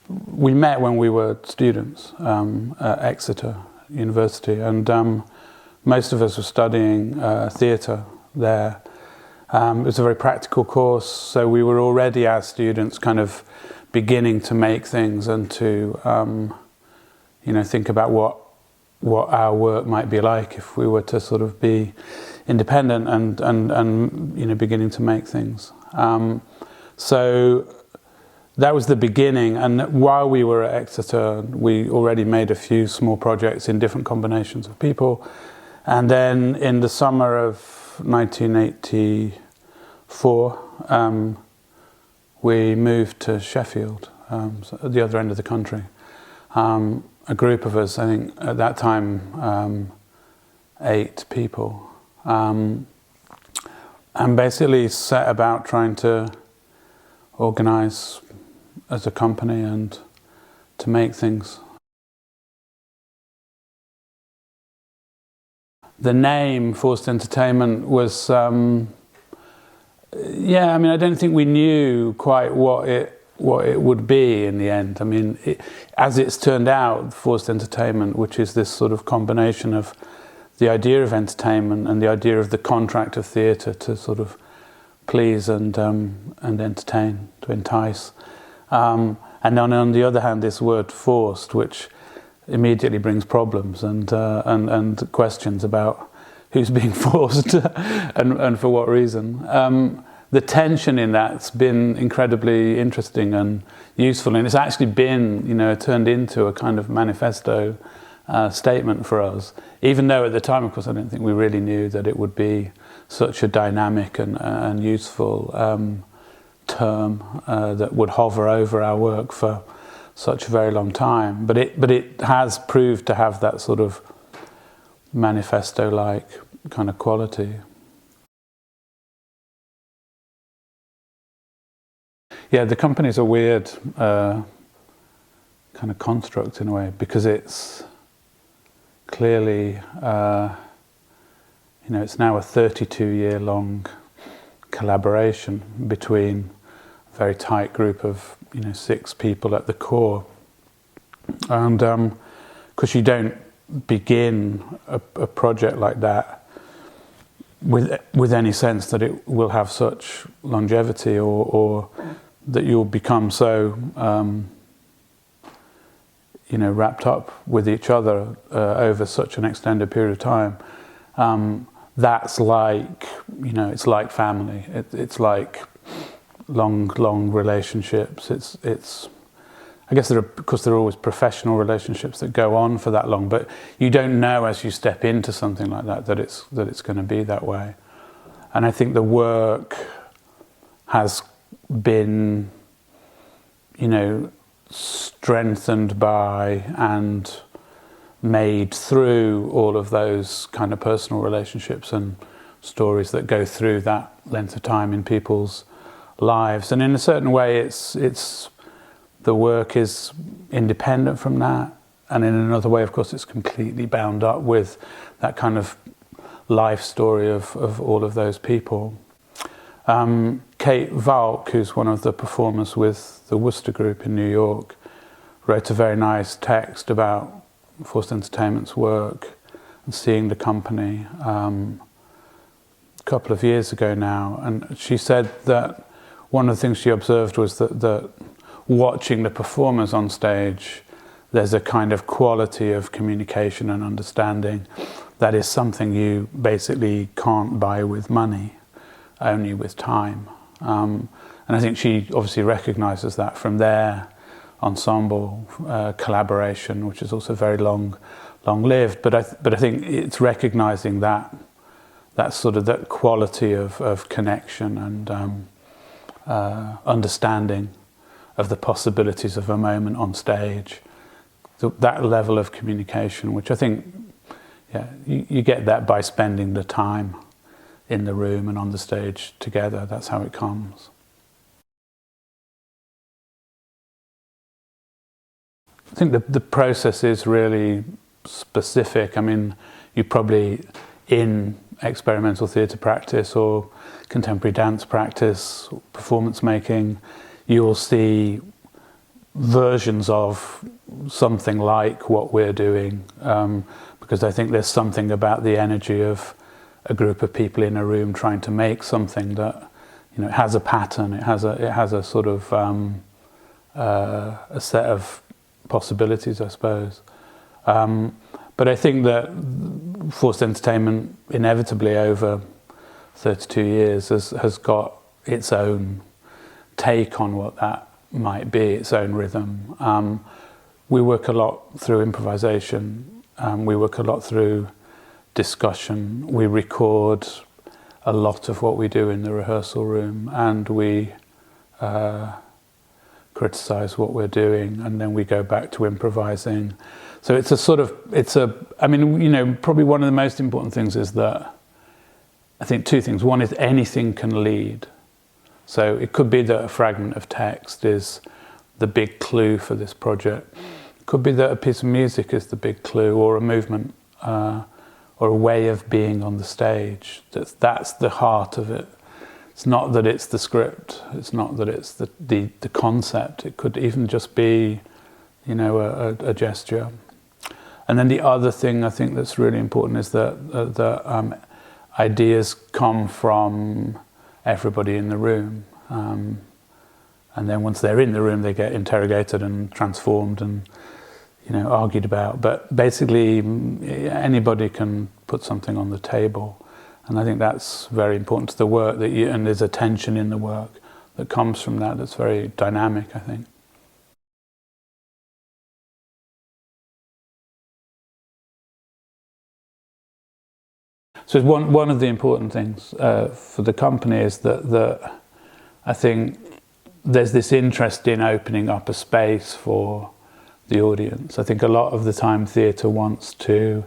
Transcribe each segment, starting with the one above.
we met when we were students at Exeter University, and most of us were studying theatre there. It was a very practical course, so we were already, as students, kind of beginning to make things and to think about what our work might be like if we were to sort of be independent and beginning to make things. So that was the beginning, and while we were at Exeter, we already made a few small projects in different combinations of people. And then in the summer of 1984, we moved to Sheffield, so at the other end of the country. A group of us, I think at that time, 8 people, and basically set about trying to organise as a company and to make things. The name Forced Entertainment was, I don't think we knew quite what it would be in the end. I mean, as it's turned out, Forced Entertainment, which is this sort of combination of the idea of entertainment and the idea of the contract of theatre to sort of please and entertain, to entice. And then on the other hand, this word forced, which immediately brings problems and questions about who's being forced and for what reason. The tension in that's been incredibly interesting and useful, and it's actually been, turned into a kind of manifesto statement for us. Even though at the time, of course, I don't think we really knew that it would be such a dynamic and useful term that would hover over our work for such a very long time. But it has proved to have that sort of manifesto-like kind of quality. Yeah, the company's a weird kind of construct in a way, because it's clearly, it's now a 32-year-long collaboration between a very tight group of 6 people at the core. And because you don't begin a project like that with any sense that it will have such longevity or that you'll become so wrapped up with each other over such an extended period of time. That's like, it's like family. It's like long relationships. It's. I guess there are always professional relationships that go on for that long, but you don't know as you step into something like that it's going to be that way. And I think the work has been, strengthened by and made through all of those kind of personal relationships and stories that go through that length of time in people's lives. And in a certain way, it's the work is independent from that, and in another way, of course, it's completely bound up with that kind of life story of all of those people. Kate Valk, who's one of the performers with the Worcester Group in New York, wrote a very nice text about Forced Entertainment's work and seeing the company a couple of years ago now. And she said that one of the things she observed was that watching the performers on stage, there's a kind of quality of communication and understanding that is something you basically can't buy with money, only with time. And I think she obviously recognises that from their ensemble collaboration, which is also very long-lived. But I think it's recognising that sort of that quality of connection and understanding of the possibilities of a moment on stage, that level of communication, which I think, you get that by spending the time in the room and on the stage together. That's how it comes. I think the process is really specific. I mean, you probably, in experimental theatre practice or contemporary dance practice, performance making, you'll see versions of something like what we're doing, because I think there's something about the energy of a group of people in a room trying to make something that, you know, it has a pattern, it has a sort of a set of possibilities, I suppose. But I think that forced entertainment inevitably over 32 years has got its own take on what that might be, its own rhythm. We work a lot through improvisation, we work a lot through discussion, we record a lot of what we do in the rehearsal room, and we criticize what we're doing, and then we go back to improvising. So it's a sort of, I mean, you know, probably one of the most important things is that, I think two things. One is anything can lead. So it could be that a fragment of text is the big clue for this project. It could be that a piece of music is the big clue, or a movement, or a way of being on the stage. That's the heart of it. It's not that it's the script. It's not that it's the concept. It could even just be, you know, a gesture. And then the other thing I think that's really important is that ideas come from everybody in the room. And then once they're in the room, they get interrogated and transformed and, you know, argued about. But basically, anybody can put something on the table. And I think that's very important to the work, and there's a tension in the work that comes from that that's very dynamic, I think. So one of the important things for the company is that I think there's this interest in opening up a space for the audience. I think a lot of the time theatre wants to,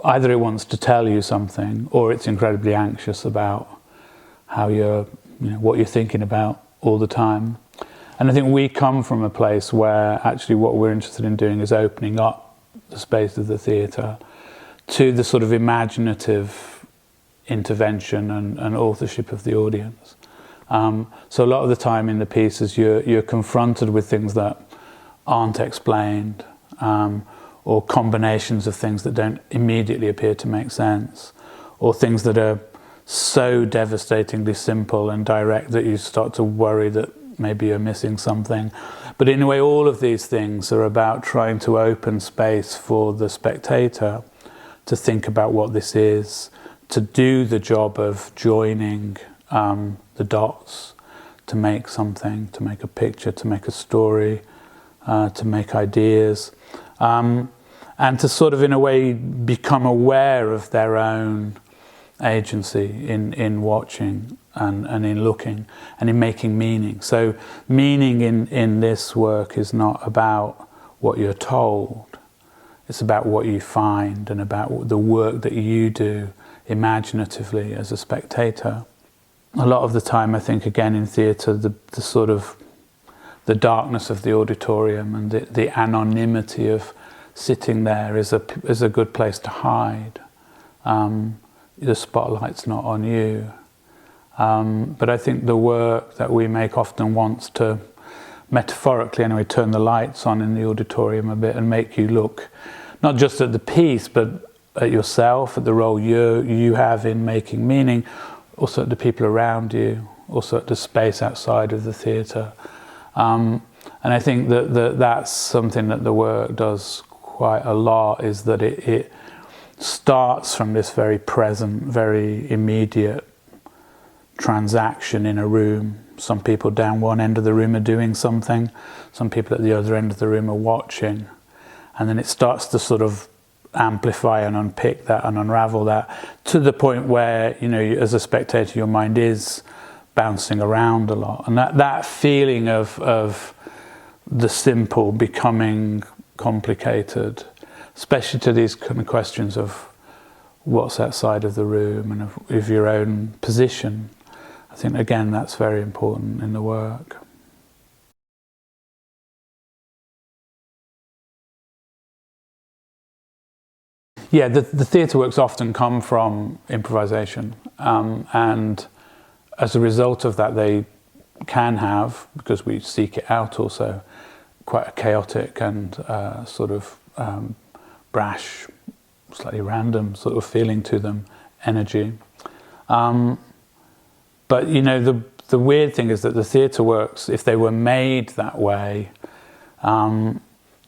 either it wants to tell you something, or it's incredibly anxious about how what you're thinking about all the time. And I think we come from a place where actually what we're interested in doing is opening up the space of the theatre to the sort of imaginative intervention and authorship of the audience. So a lot of the time in the pieces you're confronted with things that aren't explained, or combinations of things that don't immediately appear to make sense, or things that are so devastatingly simple and direct that you start to worry that maybe you're missing something. But in a way, all of these things are about trying to open space for the spectator to think about what this is, to do the job of joining the dots, to make something, to make a picture, to make a story, to make ideas, and to sort of in a way become aware of their own agency in watching and in looking and in making meaning. So meaning in this work is not about what you're told, it's about what you find and about the work that you do imaginatively as a spectator. A lot of the time, I think, again, in theatre, the sort of the darkness of the auditorium and the anonymity of sitting there is a good place to hide. The spotlight's not on you. But I think the work that we make often wants to, metaphorically anyway, turn the lights on in the auditorium a bit and make you look not just at the piece, but at yourself, at the role you have in making meaning, also at the people around you, also at the space outside of the theatre. And I think that's something that the work does quite a lot, is that it starts from this very present, very immediate transaction in a room. Some people down one end of the room are doing something, some people at the other end of the room are watching. And then it starts to sort of amplify and unpick that and unravel that to the point where, you know, as a spectator, your mind is bouncing around a lot. And that feeling of the simple becoming complicated, especially to these kind of questions of what's outside of the room and of your own position, I think, again, that's very important in the work. Yeah, the theatre works often come from improvisation, and as a result of that they can have, because we seek it out also, quite a chaotic and sort of brash, slightly random sort of feeling to them, energy. But you know, the weird thing is that the theatre works, if they were made that way,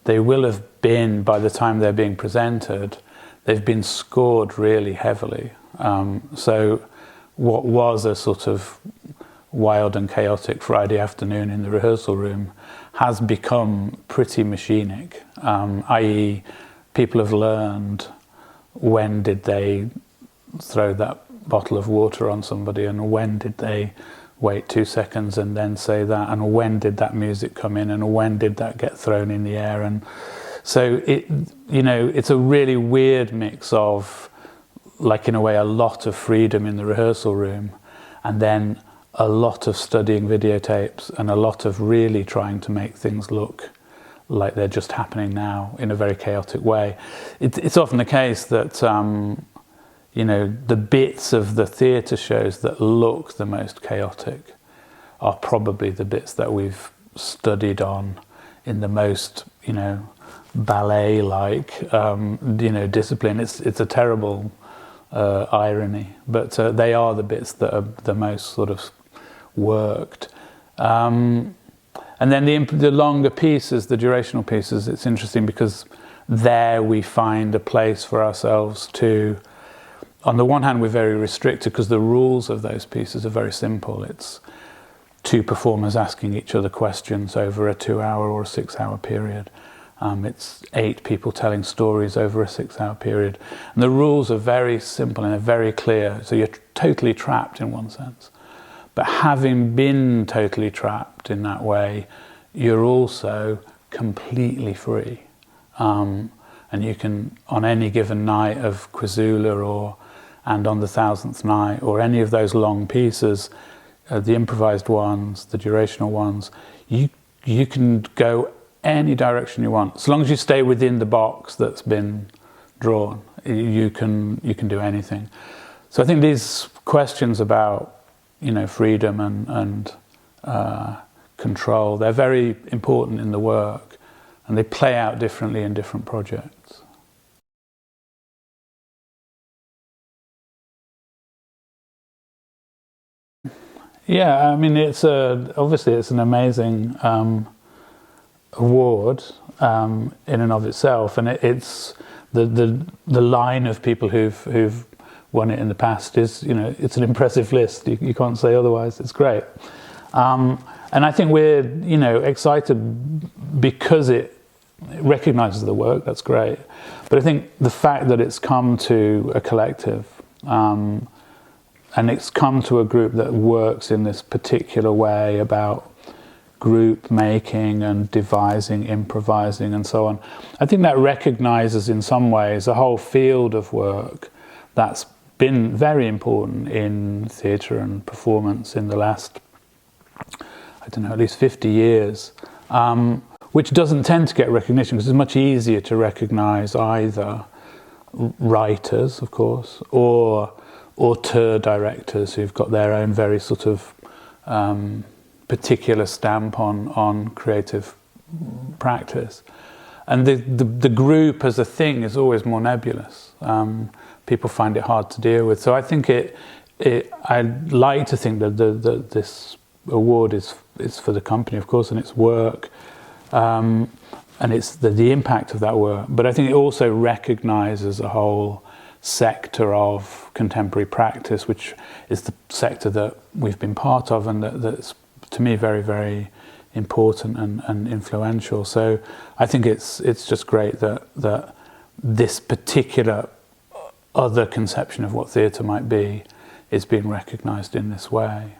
they will have been, by the time they're being presented, they've been scored really heavily. So what was a sort of wild and chaotic Friday afternoon in the rehearsal room has become pretty machinic, i.e. people have learned when did they throw that bottle of water on somebody, and when did they wait 2 seconds and then say that, and when did that music come in, and when did that get thrown in the air. And so it, you know, it's a really weird mix of, like, in a way, a lot of freedom in the rehearsal room, and then a lot of studying videotapes and a lot of really trying to make things look like they're just happening now in a very chaotic way. It's often the case that you know, the bits of the theatre shows that look the most chaotic are probably the bits that we've studied on in the most, you know, ballet-like, you know, discipline. It's a terrible irony, but they are the bits that are the most sort of worked. And then the longer pieces, the durational pieces, it's interesting because there we find a place for ourselves to, on the one hand, we're very restricted because the rules of those pieces are very simple. It's 2 performers asking each other questions over a 2-hour or a 6-hour period. It's 8 people telling stories over a 6-hour period. And the rules are very simple and they're very clear, so you're totally trapped in one sense. But having been totally trapped in that way, you're also completely free. And you can, on any given night of Quizula and on the 1000th night, or any of those long pieces, the improvised ones, the durational ones, you can go any direction you want. As long as you stay within the box that's been drawn, you can do anything. So I think these questions about, you know, freedom and control, they're very important in the work, and they play out differently in different projects. Yeah, I mean, obviously it's an amazing award in and of itself, and it's the line of people who've won it in the past is, you know, it's an impressive list. You can't say otherwise. It's great, and I think we're, you know, excited because it recognises the work. That's great, but I think the fact that it's come to a collective. And it's come to a group that works in this particular way about group making and devising, improvising and so on. I think that recognises in some ways a whole field of work that's been very important in theatre and performance in the last, I don't know, at least 50 years, which doesn't tend to get recognition because it's much easier to recognise either writers, of course, or auteur directors who've got their own very sort of particular stamp on creative practice. And the group as a thing is always more nebulous. People find it hard to deal with. So I think I'd like to think that this award is for the company, of course, and its work, and it's the impact of that work. But I think it also recognises a whole sector of contemporary practice, which is the sector that we've been part of, and that's, to me, very, very important and influential. So I think it's just great that this particular other conception of what theatre might be is being recognised in this way.